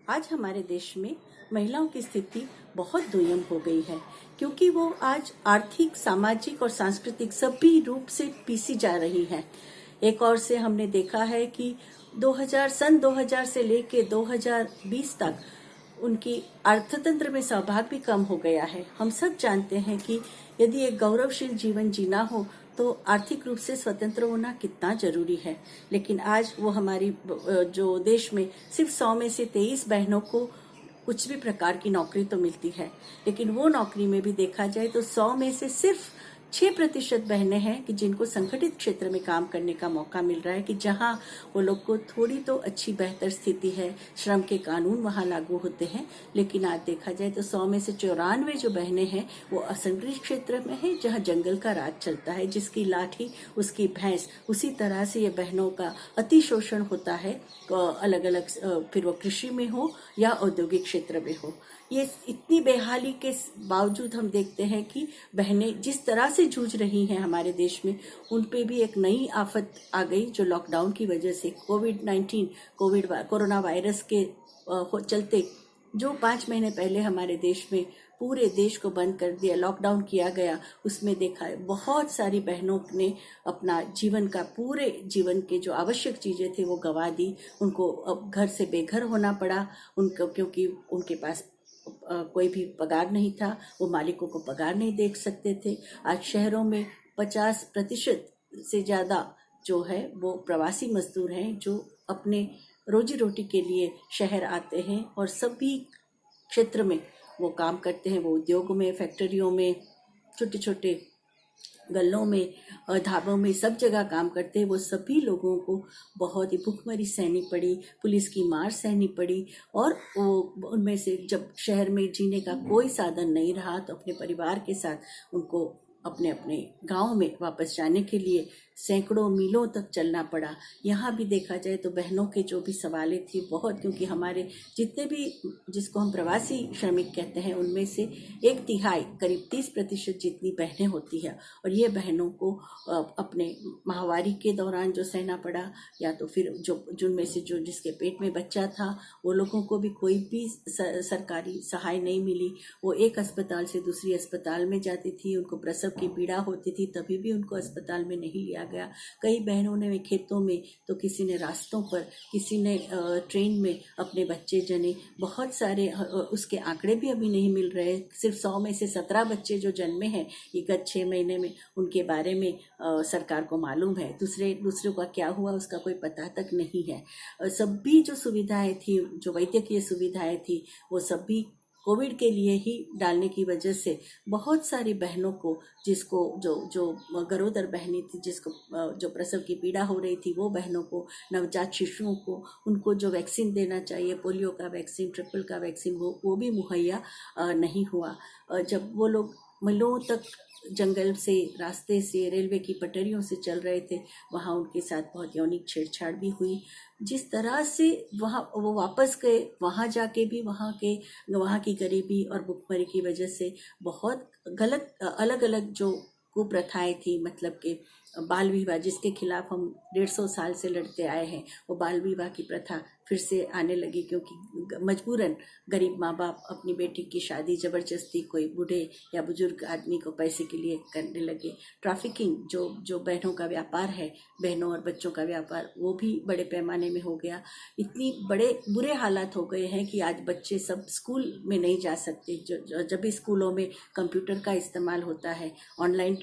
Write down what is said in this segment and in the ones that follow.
आज हमारे देश में महिलाओं की स्थिति बहुत दुर्गम हो गई है, क्योंकि वो आज आर्थिक, सामाजिक और सांस्कृतिक सभी रूप से पीसी जा रही हैं। एक और से हमने देखा है कि 2000 से लेके 2020 तक उनकी अर्थतंत्र में सहभाग भी कम हो गया है। हम सब जानते हैं कि यदि एक गौरवशील जीवन जीना हो तो आर्थिक रूप से स्वतंत्र होना कितना जरूरी है। लेकिन आज वो हमारी जो देश में सिर्फ 100 में से 23 बहनों को कुछ भी प्रकार की नौकरी तो मिलती है, लेकिन वो नौकरी में भी देखा जाए तो 100 में से सिर्फ 6% बहनें हैं कि जिनको संगठित क्षेत्र में काम करने का मौका मिल रहा है, कि जहां वो लोग को थोड़ी तो अच्छी बेहतर स्थिति है, श्रम के कानून वहां लागू होते हैं। लेकिन आज देखा जाए तो 100 में से 94 जो बहनें हैं वो असंगठित क्षेत्र में है, जहां जंगल का राज चलता है, जिसकी लाठी उसकी भैंस। उसी तरह से ये बहनों का अति शोषण होता है, अलग अलग, फिर वो कृषि में हो या औद्योगिक क्षेत्र में हो। ये इतनी बेहाली के बावजूद हम देखते हैं कि बहनें जिस तरह से जूझ रही हैं हमारे देश में, उन पे भी एक नई आफत आ गई जो लॉकडाउन की वजह से कोरोना वायरस के चलते, जो 5 महीने पहले हमारे देश में पूरे देश को बंद कर दिया, लॉकडाउन किया गया। उसमें देखा है बहुत सारी बहनों ने अपना जीवन का, पूरे जीवन के जो आवश्यक चीजें थी वो गंवा दी। उनको अब घर से बेघर होना पड़ा उनको, क्योंकि उनके पास कोई भी पगार नहीं था, वो मालिकों को पगार नहीं दे सकते थे। आज शहरों में 50% से ज़्यादा जो है वो प्रवासी मजदूर हैं, जो अपने रोजी रोटी के लिए शहर आते हैं और सभी क्षेत्र में वो काम करते हैं। वो उद्योगों में, फैक्ट्रियों में, छोटे छोटे गल्लों में, ढाबों में, सब जगह काम करते हैं। वो सभी लोगों को बहुत ही भूखमरी सहनी पड़ी, पुलिस की मार सहनी पड़ी। और वो उनमें से जब शहर में जीने का कोई साधन नहीं रहा तो अपने परिवार के साथ उनको अपने अपने गांव में वापस जाने के लिए सैकड़ों मीलों तक चलना पड़ा। यहाँ भी देखा जाए तो बहनों के जो भी सवालें थी बहुत, क्योंकि हमारे जितने भी, जिसको हम प्रवासी श्रमिक कहते हैं, उनमें से 1/3 करीब 30% जितनी बहनें होती है। और ये बहनों को अपने माहवारी के दौरान जो सहना पड़ा, या तो फिर जो जिनमें से जो जिसके पेट में बच्चा था, वो लोगों को भी कोई भी सरकारी सहाय नहीं मिली। वो एक अस्पताल से दूसरी अस्पताल में जाती थी, उनको प्रसव की पीड़ा होती थी, तभी भी उनको अस्पताल में नहीं लिया गया। कई बहनों ने खेतों में, तो किसी ने रास्तों पर, किसी ने ट्रेन में अपने बच्चे जने। बहुत सारे उसके आंकड़े भी अभी नहीं मिल रहे। सिर्फ 100 में से 17 बच्चे जो जन्मे हैं ये गत 6 महीने में, उनके बारे में सरकार को मालूम है। दूसरों का क्या हुआ उसका कोई पता तक नहीं है। सभी जो सुविधाएं थी, जो वैद्यकीय सुविधाएं थी, वो सभी कोविड के लिए ही डालने की वजह से बहुत सारी बहनों को, जिसको जो गरोदर बहनें थी, जिसको जो प्रसव की पीड़ा हो रही थी, वो बहनों को, नवजात शिशुओं को, उनको जो वैक्सीन देना चाहिए, पोलियो का वैक्सीन, ट्रिपल का वैक्सीन, वो भी मुहैया नहीं हुआ। जब वो लोग मीलों तक जंगल से, रास्ते से, रेलवे की पटरियों से चल रहे थे, वहाँ उनके साथ बहुत यौनिक छेड़छाड़ भी हुई। जिस तरह से वहाँ वो वापस गए, वहाँ जाके भी वहाँ की गरीबी और भुखमरी की वजह से बहुत गलत अलग अलग जो कुप्रथाएं थी, मतलब कि बाल विवाह, जिसके खिलाफ हम 150 साल से लड़ते आए हैं, वो बाल विवाह की प्रथा फिर से आने लगी, क्योंकि मजबूरन गरीब माँ बाप अपनी बेटी की शादी जबरदस्ती कोई बूढ़े या बुजुर्ग आदमी को पैसे के लिए करने लगे। ट्रैफिकिंग, जो बहनों का व्यापार है, बहनों और बच्चों का व्यापार, वो भी बड़े पैमाने में हो गया। इतनी बड़े बुरे हालात हो गए हैं कि आज बच्चे सब स्कूल में नहीं जा सकते। जब भी स्कूलों में कंप्यूटर का इस्तेमाल होता है, ऑनलाइन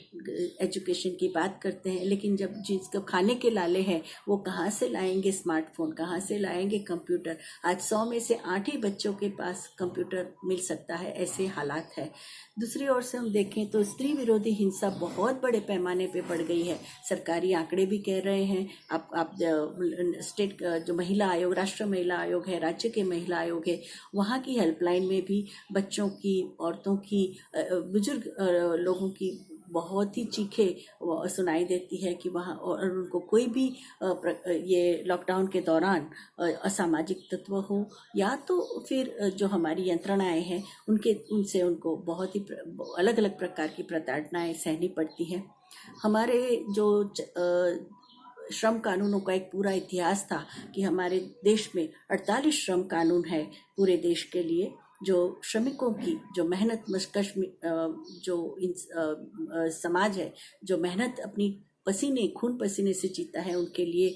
एजुकेशन की बात करते हैं, लेकिन जब जिसको खाने के लाले हैं, वो कहाँ से लाएंगे स्मार्टफोन, कहाँ से लाएंगे कंप्यूटर। आज 100 में से 8 ही बच्चों के पास कंप्यूटर मिल सकता है, ऐसे हालात है। दूसरी ओर से हम देखें तो स्त्री विरोधी हिंसा बहुत बड़े पैमाने पे बढ़ गई है। सरकारी आंकड़े भी कह रहे हैं। आप स्टेट जो महिला आयोग, राष्ट्रीय महिला आयोग है, राज्य के महिला आयोग है, वहाँ की हेल्पलाइन में भी बच्चों की, औरतों की, बुजुर्ग लोगों की बहुत ही चीखें सुनाई देती है कि वहाँ, और उनको कोई भी ये लॉकडाउन के दौरान असामाजिक तत्व हो या तो फिर जो हमारी यंत्रणाएं हैं उनसे उनको बहुत ही अलग अलग प्रकार की प्रताड़नाएं सहनी पड़ती हैं। हमारे जो श्रम कानूनों का एक पूरा इतिहास था कि हमारे देश में 48 श्रम कानून है पूरे देश के लिए, जो श्रमिकों की जो मेहनत मशकश जो समाज है जो मेहनत अपनी पसीने खून पसीने से जीता है, उनके लिए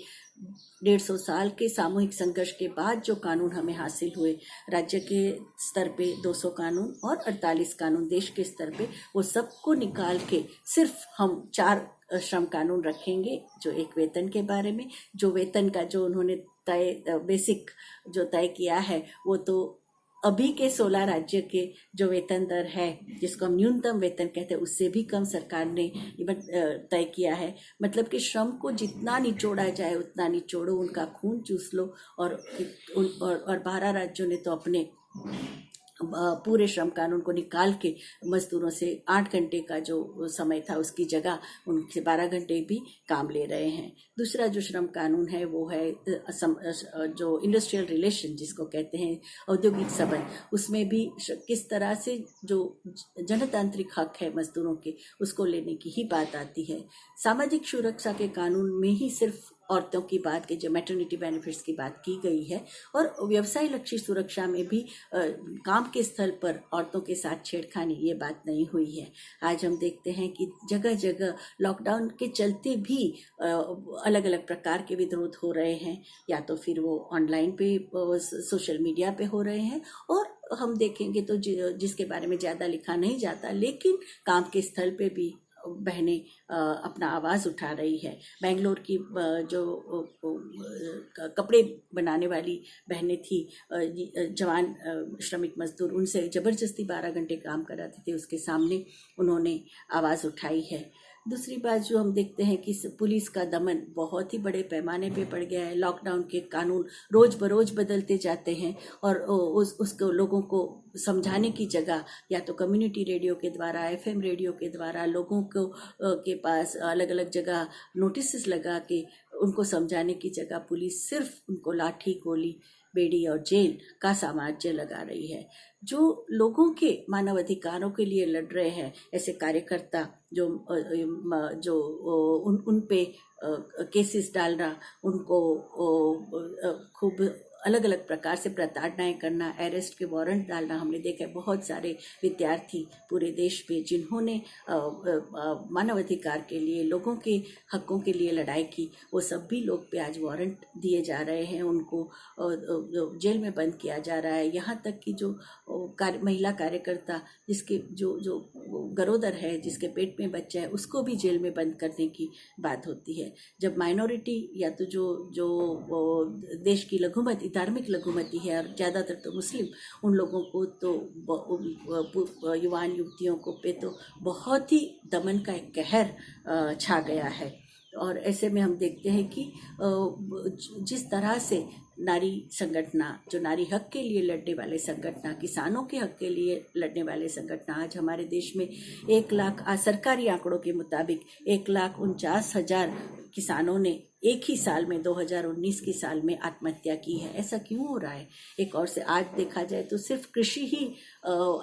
150 साल के सामूहिक संघर्ष के बाद जो कानून हमें हासिल हुए, राज्य के स्तर पे 200 कानून और 48 कानून देश के स्तर पे, वो सबको निकाल के सिर्फ हम 4 श्रम कानून रखेंगे। जो एक वेतन के बारे में, जो वेतन का जो उन्होंने बेसिक जो तय किया है, वो तो अभी के 16 राज्य के जो वेतन दर है, जिसको हम न्यूनतम वेतन कहते हैं, उससे भी कम सरकार ने तय किया है। मतलब कि श्रम को जितना निचोड़ा जाए उतना निचोड़ो, उनका खून चूस लो। और 12 राज्यों ने तो अपने पूरे श्रम कानून को निकाल के मजदूरों से 8 घंटे का जो समय था उसकी जगह उनसे 12 घंटे भी काम ले रहे हैं। दूसरा जो श्रम कानून है वो है जो इंडस्ट्रियल रिलेशन जिसको कहते हैं, औद्योगिक संबंध, उसमें भी किस तरह से जो जनतांत्रिक हक है मजदूरों के, उसको लेने की ही बात आती है। सामाजिक सुरक्षा के कानून में ही सिर्फ औरतों की बात की, जो मैटरनिटी बेनिफिट्स की बात की गई है, और व्यवसाय लक्षी सुरक्षा में भी काम के स्थल पर औरतों के साथ छेड़खानी, ये बात नहीं हुई है। आज हम देखते हैं कि जगह जगह लॉकडाउन के चलते भी अलग अलग प्रकार के विरोध हो रहे हैं, या तो फिर वो ऑनलाइन पे सोशल मीडिया पे हो रहे हैं, और हम देखेंगे तो जिसके बारे में ज़्यादा लिखा नहीं जाता, लेकिन काम के स्थल पे भी बहनें अपना आवाज़ उठा रही है। बेंगलोर की जो कपड़े बनाने वाली बहनें थी, जवान श्रमिक मजदूर, उनसे ज़बरदस्ती 12 घंटे काम कराते थे, उसके सामने उन्होंने आवाज़ उठाई है। दूसरी बात जो हम देखते हैं कि पुलिस का दमन बहुत ही बड़े पैमाने पे पड़ गया है। लॉकडाउन के कानून रोज़ बरोज़ बदलते जाते हैं, और उसको लोगों को समझाने की जगह या तो कम्युनिटी रेडियो के द्वारा, FM रेडियो के द्वारा लोगों को के पास अलग अलग जगह नोटिस लगा के उनको समझाने की जगह पुलिस सिर्फ उनको लाठी, गोली, बेड़ी और जेल का साम्राज्य लगा रही है। जो लोगों के मानव अधिकारों के लिए लड़ रहे हैं, ऐसे कार्यकर्ता जो उन पे केसेस डालना, उनको खूब अलग अलग प्रकार से प्रताड़नाएं करना, अरेस्ट के वारंट डालना, हमने देखा है। बहुत सारे विद्यार्थी पूरे देश में जिन्होंने मानवाधिकार के लिए, लोगों के हकों के लिए लड़ाई की, वो सब भी लोग पे आज वारंट दिए जा रहे हैं, उनको जेल में बंद किया जा रहा है। यहाँ तक कि जो महिला कार्यकर्ता जिसके जो गरोदर है, जिसके पेट में बच्चा है, उसको भी जेल में बंद करने की बात होती है। जब माइनॉरिटी या तो जो देश की लघुमती, धार्मिक लघुमती है, और ज़्यादातर तो मुस्लिम, उन लोगों को तो युवान युवतियों को पे तो बहुत ही दमन का एक कहर छा गया है। और ऐसे में हम देखते हैं कि जिस तरह से नारी संगठना, जो नारी हक के लिए लड़ने वाले संगठना, किसानों के हक के लिए लड़ने वाले संगठना, आज हमारे देश में 1 लाख, सरकारी आंकड़ों के मुताबिक 1,49,000 किसानों ने एक ही साल में 2019 की साल में आत्महत्या की है। ऐसा क्यों हो रहा है? एक और से आज देखा जाए तो सिर्फ कृषि ही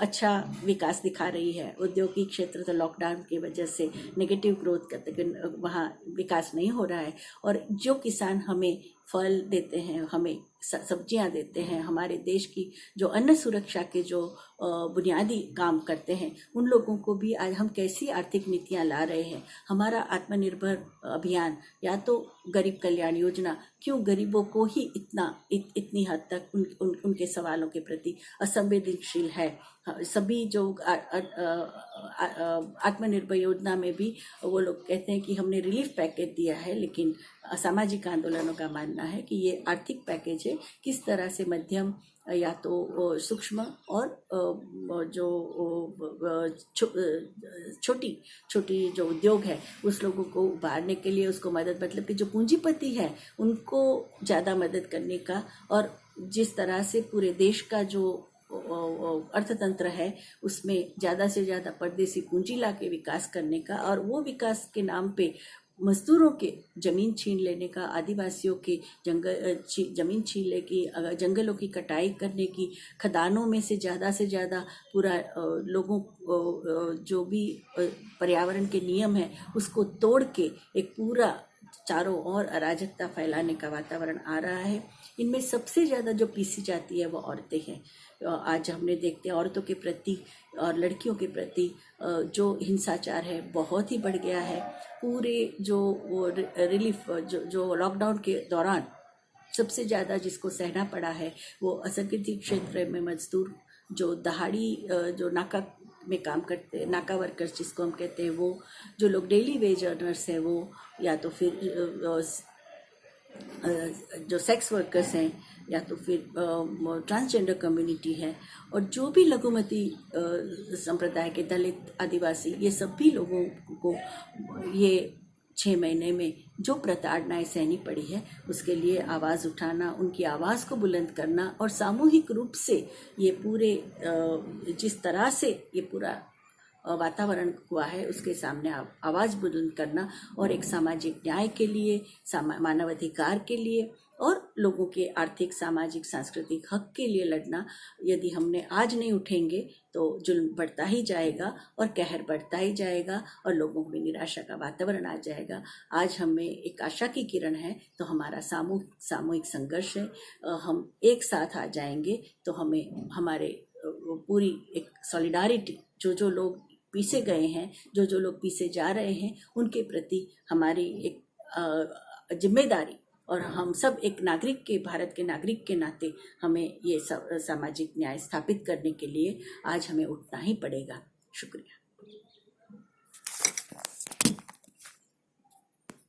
अच्छा विकास दिखा रही है। औद्योगिक क्षेत्र तो लॉकडाउन की वजह से नेगेटिव ग्रोथ करते, वहाँ विकास नहीं हो रहा है। और जो किसान हमें फल देते हैं, हमें सब्जियां देते हैं, हमारे देश की जो अन्न सुरक्षा के जो बुनियादी काम करते हैं, उन लोगों को भी आज हम कैसी आर्थिक नीतियां ला रहे हैं। हमारा आत्मनिर्भर अभियान या तो गरीब कल्याण योजना क्यों गरीबों को ही इतनी हद तक उनके सवालों के प्रति असंवेदनशील है। सभी जो आत्मनिर्भर योजना में भी वो लोग कहते हैं कि हमने रिलीफ पैकेज दिया है, लेकिन सामाजिक आंदोलनों का मानना है कि ये आर्थिक पैकेज है। किस तरह से मध्यम या तो सूक्ष्म और जो छोटी जो उद्योग है, उस लोगों को उभारने के लिए उसको मदद, मतलब कि जो पूंजीपति है उनको ज़्यादा मदद करने का, और जिस तरह से पूरे देश का जो अर्थतंत्र है उसमें ज़्यादा से ज़्यादा परदेसी पूंजी ला के विकास करने का, और वो विकास के नाम पे मजदूरों के जमीन छीन लेने का, आदिवासियों के जमीन छीन ले की, जंगलों की कटाई करने की, खदानों में से ज़्यादा पूरा लोगों जो भी पर्यावरण के नियम है उसको तोड़ के एक पूरा चारों ओर अराजकता फैलाने का वातावरण आ रहा है। इनमें सबसे ज़्यादा जो पीसी जाती है वो औरतें हैं। आज हमने देखते हैं औरतों के प्रति और लड़कियों के प्रति जो हिंसाचार है बहुत ही बढ़ गया है। पूरे जो वो रिलीफ जो लॉकडाउन के दौरान सबसे ज़्यादा जिसको सहना पड़ा है वो असंगठित क्षेत्र में मजदूर, जो दहाड़ी जो नाका में काम करते, नाका वर्कर्स जिसको हम कहते हैं, वो जो लोग डेली वेज अर्नर्स हैं वो, या तो फिर जो सेक्स वर्कर्स हैं, या तो फिर ट्रांसजेंडर कम्युनिटी है, और जो भी लघुमती संप्रदाय के दलित, आदिवासी, ये सभी लोगों को ये 6 महीने में जो प्रताड़नाएं सहनी पड़ी है उसके लिए आवाज़ उठाना, उनकी आवाज़ को बुलंद करना, और सामूहिक रूप से ये पूरे जिस तरह से ये पूरा वातावरण हुआ है उसके सामने आवाज़ बुलंद करना, और एक सामाजिक न्याय के लिए, मानवाधिकार के लिए, और लोगों के आर्थिक, सामाजिक, सांस्कृतिक हक के लिए लड़ना। यदि हमने आज नहीं उठेंगे तो जुल्म बढ़ता ही जाएगा और कहर बढ़ता ही जाएगा और लोगों में निराशा का वातावरण आ जाएगा। आज हमें एक आशा की किरण है, तो हमारा सामूहिक संघर्ष है। हम एक साथ आ जाएंगे तो हमें हमारे पूरी एक सॉलिडारिटी, जो लोग पीछे गए हैं, जो लोग पीछे जा रहे हैं, उनके प्रति हमारी एक जिम्मेदारी, और हम सब एक नागरिक के, भारत के नागरिक के नाते हमें ये सामाजिक न्याय स्थापित करने के लिए आज हमें उठना ही पड़ेगा। शुक्रिया।